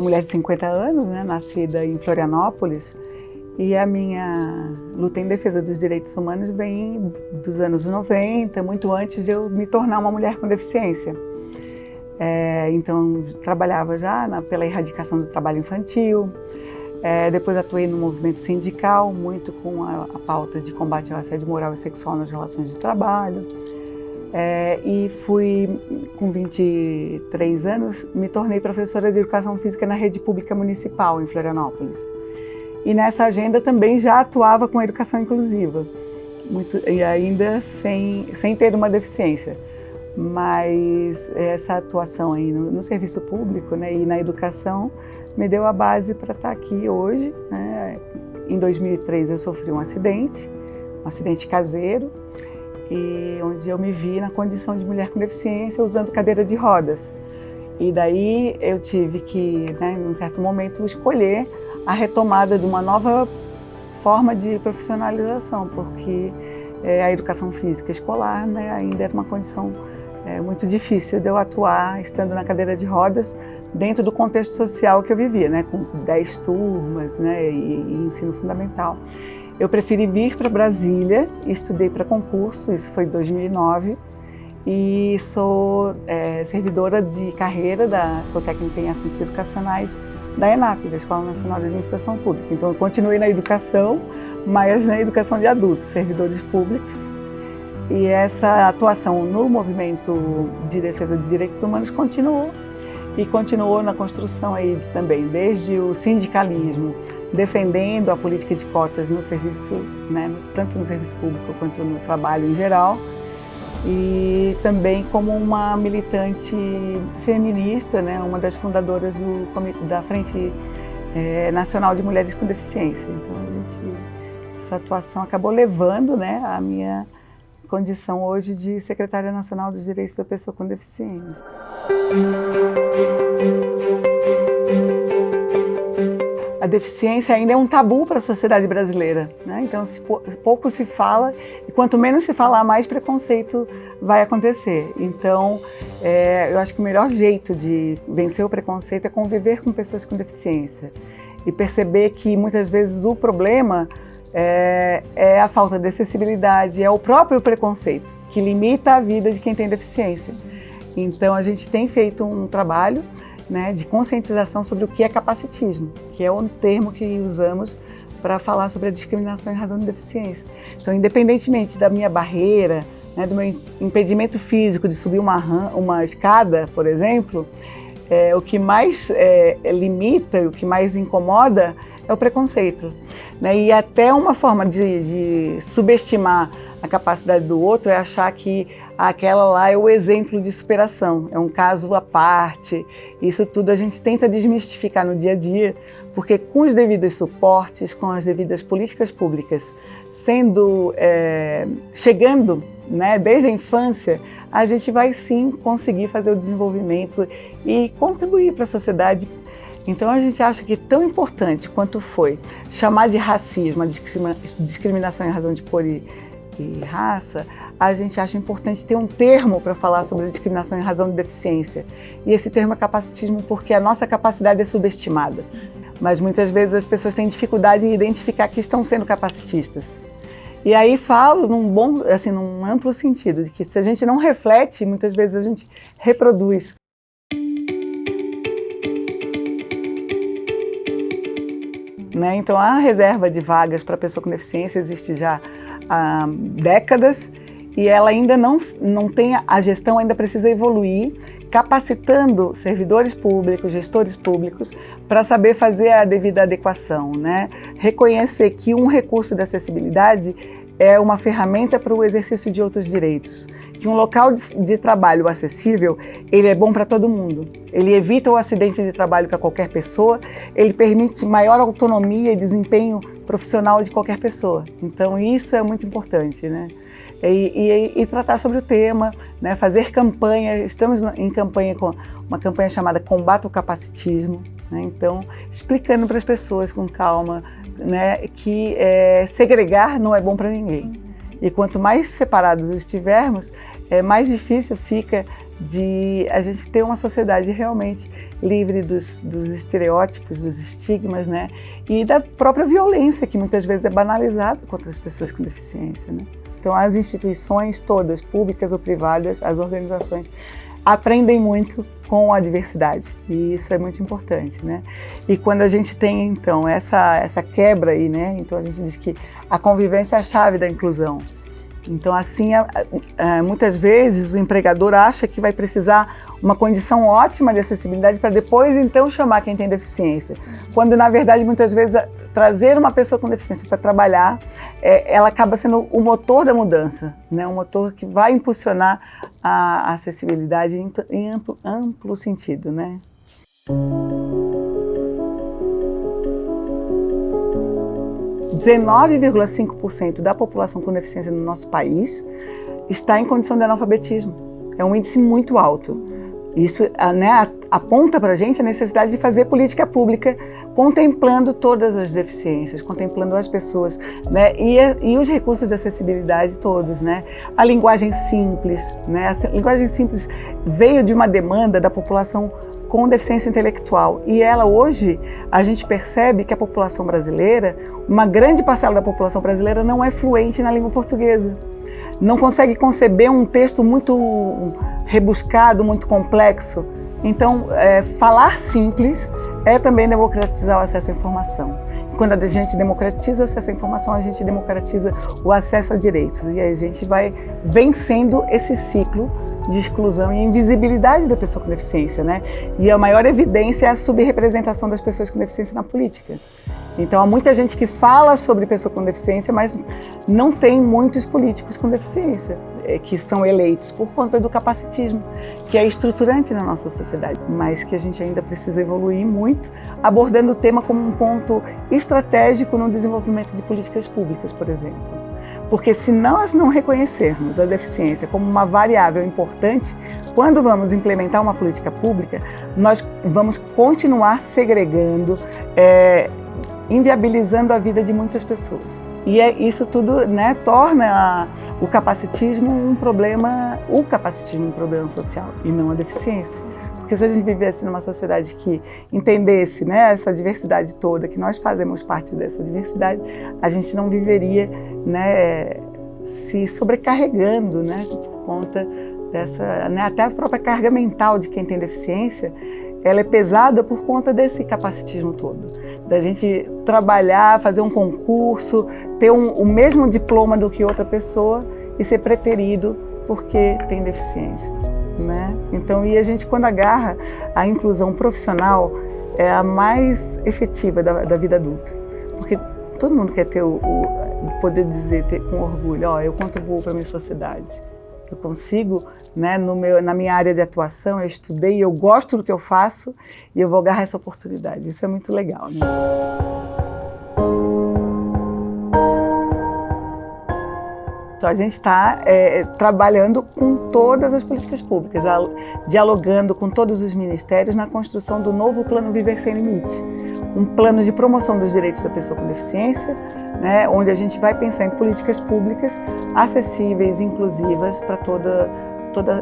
mulher de 50 anos, né, nascida em Florianópolis, e a minha luta em defesa dos direitos humanos vem dos anos 90, muito antes de eu me tornar uma mulher com deficiência. Então, trabalhava já pela erradicação do trabalho infantil, depois atuei no movimento sindical, muito com a pauta de combate ao assédio moral e sexual nas relações de trabalho. E fui, com 23 anos, me tornei professora de educação física na rede pública municipal em Florianópolis. E nessa agenda também já atuava com educação inclusiva, e ainda sem ter uma deficiência. Mas essa atuação aí no serviço público, né, e na educação me deu a base para estar aqui hoje, né? Em 2003 eu sofri um acidente caseiro, e onde eu me vi na condição de mulher com deficiência usando cadeira de rodas. E daí eu tive que, né, em um certo momento, escolher a retomada de uma nova forma de profissionalização, porque a educação física escolar, né, ainda era uma condição muito difícil de eu atuar estando na cadeira de rodas dentro do contexto social que eu vivia, né, com 10 turmas, né, e ensino fundamental. Eu preferi vir para Brasília, estudei para concurso, isso foi em 2009, e sou servidora de carreira, sou técnica em assuntos educacionais da ENAP, da Escola Nacional de Administração Pública. Então eu continuei na educação, mas na educação de adultos, servidores públicos. E essa atuação no movimento de defesa de direitos humanos continuou. E continuou na construção aí também, desde o sindicalismo, defendendo a política de cotas no serviço, né, tanto no serviço público quanto no trabalho em geral, e também como uma militante feminista, né, uma das fundadoras da Frente Nacional de Mulheres com Deficiência. Então essa atuação acabou levando, né, a minha condição hoje de secretária nacional dos direitos da pessoa com deficiência. A deficiência ainda é um tabu para a sociedade brasileira, né? Então pouco se fala, e quanto menos se falar, mais preconceito vai acontecer. Então eu acho que o melhor jeito de vencer o preconceito é conviver com pessoas com deficiência e perceber que muitas vezes o problema é a falta de acessibilidade, é o próprio preconceito que limita a vida de quem tem deficiência. Então a gente tem feito um trabalho, né, de conscientização sobre o que é capacitismo, que é o termo que usamos para falar sobre a discriminação em razão de deficiência. Então, independentemente da minha barreira, né, do meu impedimento físico de subir uma escada, por exemplo, o que mais limita, o que mais incomoda é o preconceito, né? E até uma forma de subestimar a capacidade do outro é achar que aquela lá é o exemplo de superação, é um caso à parte. Isso tudo a gente tenta desmistificar no dia a dia, porque com os devidos suportes, com as devidas políticas públicas chegando, né, desde a infância, a gente vai sim conseguir fazer o desenvolvimento e contribuir para a sociedade. Então a gente acha que tão importante quanto foi chamar de racismo a discriminação em razão de cor e raça, a gente acha importante ter um termo para falar sobre a discriminação em razão de deficiência. E esse termo é capacitismo porque a nossa capacidade é subestimada. Mas muitas vezes as pessoas têm dificuldade em identificar que estão sendo capacitistas. E aí falo num amplo sentido, de que se a gente não reflete, muitas vezes a gente reproduz. Né? Então a reserva de vagas para pessoa com deficiência existe já há décadas, e ela ainda não tem, a gestão ainda precisa evoluir, capacitando servidores públicos, gestores públicos, para saber fazer a devida adequação, né? Reconhecer que um recurso de acessibilidade é uma ferramenta para o exercício de outros direitos, que um local de trabalho acessível, ele é bom para todo mundo. Ele evita o acidente de trabalho para qualquer pessoa, ele permite maior autonomia e desempenho profissional de qualquer pessoa. Então isso é muito importante, né? E tratar sobre o tema, né? Fazer campanha, estamos em campanha com uma campanha chamada Combata o Capacitismo, né? Então explicando para as pessoas com calma, né, que segregar não é bom para ninguém. E quanto mais separados estivermos, mais difícil fica de a gente ter uma sociedade realmente livre dos estereótipos, dos estigmas, né? E da própria violência, que muitas vezes é banalizada contra as pessoas com deficiência, né? Então, as instituições todas, públicas ou privadas, as organizações, aprendem muito com a diversidade, e isso é muito importante, né? E quando a gente tem, então, essa quebra aí, né? Então, a gente diz que a convivência é a chave da inclusão. Então, assim, muitas vezes o empregador acha que vai precisar uma condição ótima de acessibilidade para depois, então, chamar quem tem deficiência. Quando, na verdade, muitas vezes, trazer uma pessoa com deficiência para trabalhar, ela acaba sendo o motor da mudança, né? Um motor que vai impulsionar a acessibilidade em amplo sentido, né? 19,5% da população com deficiência no nosso país está em condição de analfabetismo. É um índice muito alto. Isso, né, aponta para a gente a necessidade de fazer política pública contemplando todas as deficiências, contemplando as pessoas, né, e os recursos de acessibilidade todos, né? A linguagem simples, né? A linguagem simples veio de uma demanda da população com deficiência intelectual. E ela hoje, a gente percebe que a população brasileira, uma grande parcela da população brasileira não é fluente na língua portuguesa. Não consegue conceber um texto muito rebuscado, muito complexo. Então, falar simples é também democratizar o acesso à informação. E quando a gente democratiza o acesso à informação, a gente democratiza o acesso a direitos. E aí a gente vai vencendo esse ciclo de exclusão e invisibilidade da pessoa com deficiência, né? E a maior evidência é a subrepresentação das pessoas com deficiência na política. Então, há muita gente que fala sobre pessoa com deficiência, mas não tem muitos políticos com deficiência que são eleitos por conta do capacitismo, que é estruturante na nossa sociedade, mas que a gente ainda precisa evoluir muito, abordando o tema como um ponto estratégico no desenvolvimento de políticas públicas, por exemplo. Porque se nós não reconhecermos a deficiência como uma variável importante, quando vamos implementar uma política pública, nós vamos continuar segregando, inviabilizando a vida de muitas pessoas. E isso tudo, né, torna o capacitismo um problema social e não a deficiência. Porque se a gente vivesse numa sociedade que entendesse, né, essa diversidade toda, que nós fazemos parte dessa diversidade, a gente não viveria, né, se sobrecarregando, né, por conta dessa, né, até a própria carga mental de quem tem deficiência, ela é pesada por conta desse capacitismo todo. Da gente trabalhar, fazer um concurso, ter o mesmo diploma do que outra pessoa e ser preterido porque tem deficiência, né? Então, e a gente, quando agarra a inclusão profissional, é a mais efetiva da vida adulta. Porque todo mundo quer ter poder dizer com orgulho, eu contribuo para a minha sociedade. Eu consigo, né, na minha área de atuação, eu estudei, eu gosto do que eu faço e eu vou agarrar essa oportunidade. Isso é muito legal, né? Então, a gente está trabalhando com todas as políticas públicas, dialogando com todos os ministérios na construção do novo Plano Viver Sem Limite, um plano de promoção dos direitos da pessoa com deficiência, né, onde a gente vai pensar em políticas públicas acessíveis, inclusivas para toda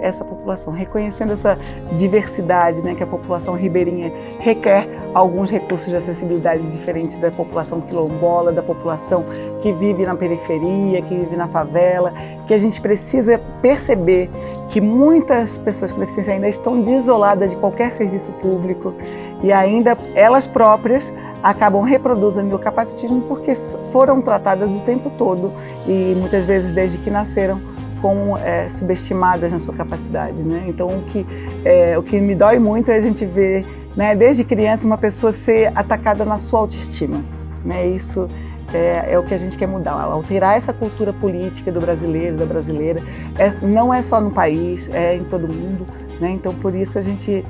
essa população, reconhecendo essa diversidade, né, que a população ribeirinha requer alguns recursos de acessibilidade diferentes da população quilombola, da população que vive na periferia, que vive na favela, que a gente precisa perceber que muitas pessoas com deficiência ainda estão desoladas de qualquer serviço público e ainda elas próprias acabam reproduzindo o capacitismo porque foram tratadas o tempo todo e muitas vezes desde que nasceram como subestimadas na sua capacidade, né? Então o que me dói muito é a gente ver, né, desde criança uma pessoa ser atacada na sua autoestima, né? Isso é o que a gente quer mudar, alterar essa cultura política do brasileiro, da brasileira. Não é só no país, é em todo mundo, né? Então por isso a gente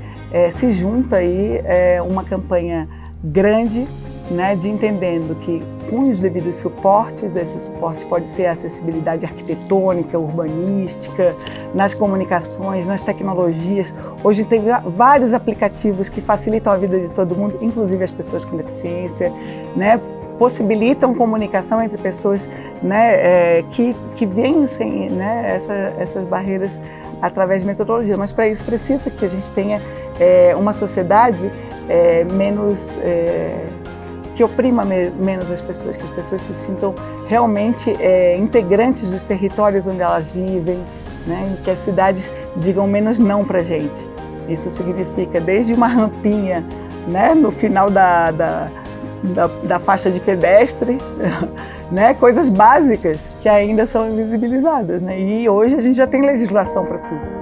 se junta aí uma campanha grande né, de entendendo que com os devidos suportes, esse suporte pode ser a acessibilidade arquitetônica, urbanística, nas comunicações, nas tecnologias. Hoje tem vários aplicativos que facilitam a vida de todo mundo, inclusive as pessoas com deficiência, né, possibilitam comunicação entre pessoas, né, que vencem, né, essas barreiras através de metodologia. Mas para isso precisa que a gente tenha uma sociedade menos... que oprima menos as pessoas, que as pessoas se sintam realmente integrantes dos territórios onde elas vivem, né? E que as cidades digam menos não para a gente. Isso significa desde uma rampinha, né, no final da faixa de pedestre, né, coisas básicas que ainda são invisibilizadas, né? E hoje a gente já tem legislação para tudo.